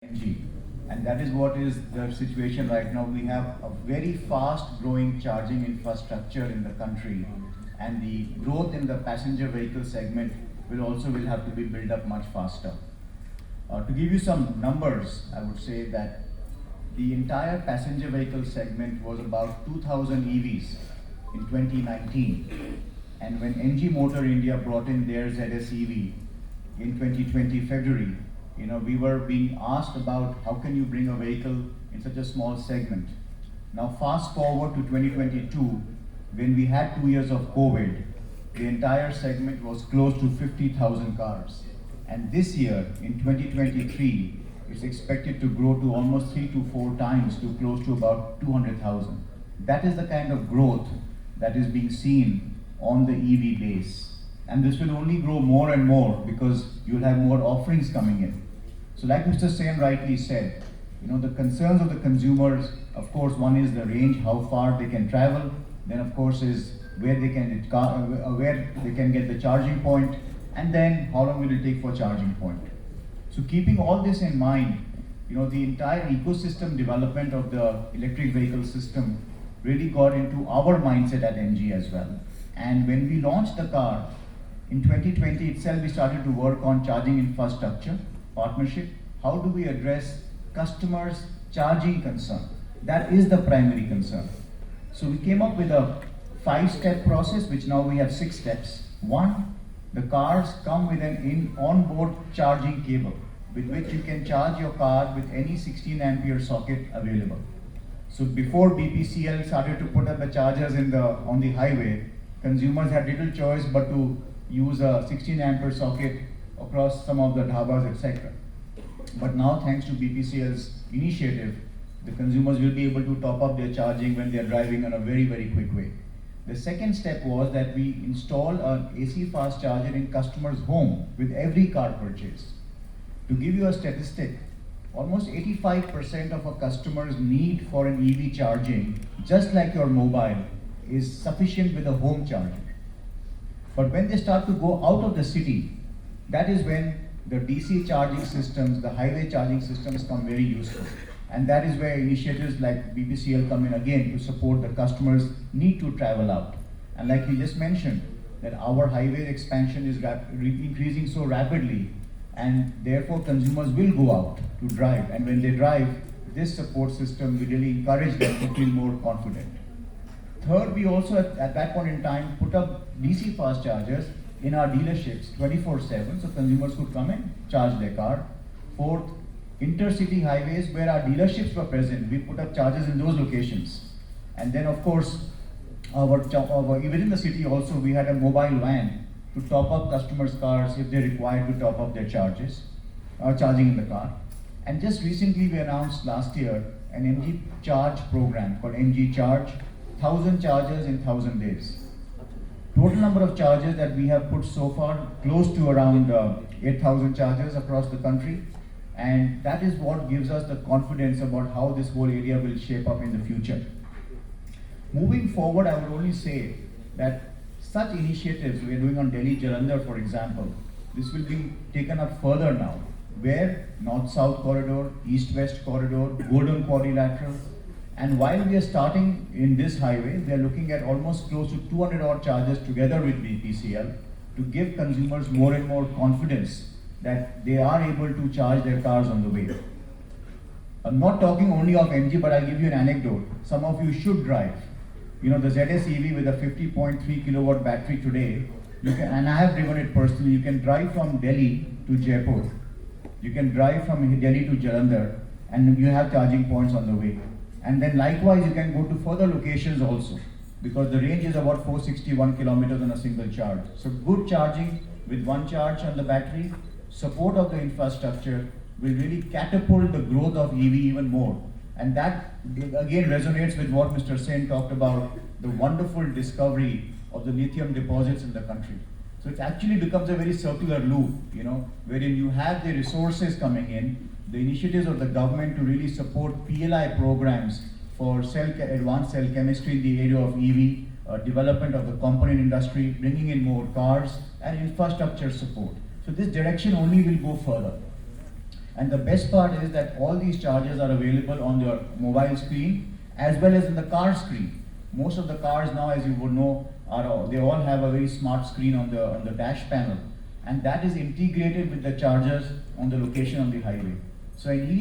energy. And that is what is the situation right now. We have a very fast growing charging infrastructure in the country, and the growth in the passenger vehicle segment will have to be built up much faster. To give you some numbers, I would say that the entire passenger vehicle segment was about 2,000 EVs in 2019. And when NG Motor India brought in their ZS EV in 2020 February, we were being asked about how can you bring a vehicle in such a small segment. Now fast forward to 2022, when we had 2 years of COVID, the entire segment was close to 50,000 cars. And this year, in 2023, it's expected to grow to almost 3 to 4 times, to close to about 200,000. That is the kind of growth that is being seen on the EV base. And this will only grow more and more because you'll have more offerings coming in. So like Mr. Sen rightly said, the concerns of the consumers, of course, one is the range, how far they can travel. Then of course is where they can get the charging point, and then how long will it take for charging point. So keeping all this in mind, the entire ecosystem development of the electric vehicle system really got into our mindset at NG as well. And when we launched the car, in 2020 itself, we started to work on charging infrastructure, partnership. How do we address customers' charging concern? That is the primary concern. So we came up with a 5-step process, which now we have 6 steps. 1, the cars come with an onboard charging cable with which you can charge your car with any 16 ampere socket available. So before BPCL started to put up the chargers on the highway, consumers had little choice but to use a 16 ampere socket across some of the dhabas, etc. But now, thanks to BPCL's initiative, the consumers will be able to top up their charging when they are driving in a very, very quick way. The second step was that we install an AC fast charger in customers' home with every car purchase. To give you a statistic, almost 85% of a customer's need for an EV charging, just like your mobile, is sufficient with a home charger. But when they start to go out of the city, that is when the DC charging systems, the highway charging systems come very useful. And that is where initiatives like BPCL come in again to support the customers' need to travel out. And like we just mentioned, that our highway expansion is increasing so rapidly, and therefore consumers will go out to drive. And when they drive, this support system will really encourage them to feel more confident. Third, we also at that point in time put up DC fast chargers in our dealerships 24/7, so consumers could come and charge their car. Fourth, intercity highways where our dealerships were present, we put up chargers in those locations. And then of course, within the city also, we had a mobile van to top up customers' cars if they required to top up their charging in the car. And just recently we announced last year an NG Charge program called NG Charge, 1,000 chargers in 1,000 days. Total number of chargers that we have put so far, close to around 8,000 chargers across the country. And that is what gives us the confidence about how this whole area will shape up in the future. Moving forward, I would only say that such initiatives we are doing on Delhi Jalandhar, for example, this will be taken up further now, where North-South corridor, East-West corridor, Golden Quadrilateral. And while we are starting in this highway, we are looking at almost close to 200 odd chargers together with BPCL to give consumers more and more confidence that they are able to charge their cars on the way. I'm not talking only of MG, but I'll give you an anecdote. Some of you should drive. The ZS EV with a 50.3 kilowatt battery today, and I have driven it personally, you can drive from Delhi to Jaipur. You can drive from Delhi to Jalandhar, and you have charging points on the way. And then likewise, you can go to further locations also, because the range is about 461 kilometers on a single charge. So good charging with one charge on the battery, support of the infrastructure will really catapult the growth of EV even more. And that again resonates with what Mr. Sen talked about, the wonderful discovery of the lithium deposits in the country. So it actually becomes a very circular loop, wherein you have the resources coming in, the initiatives of the government to really support PLI programs for advanced cell chemistry in the area of EV, development of the component industry, bringing in more cars, and infrastructure support. So this direction only will go further. And the best part is that all these chargers are available on your mobile screen as well as in the car screen. Most of the cars now, as you would know, they all have a very smart screen on the dash panel, and that is integrated with the chargers on the location on the highway. So an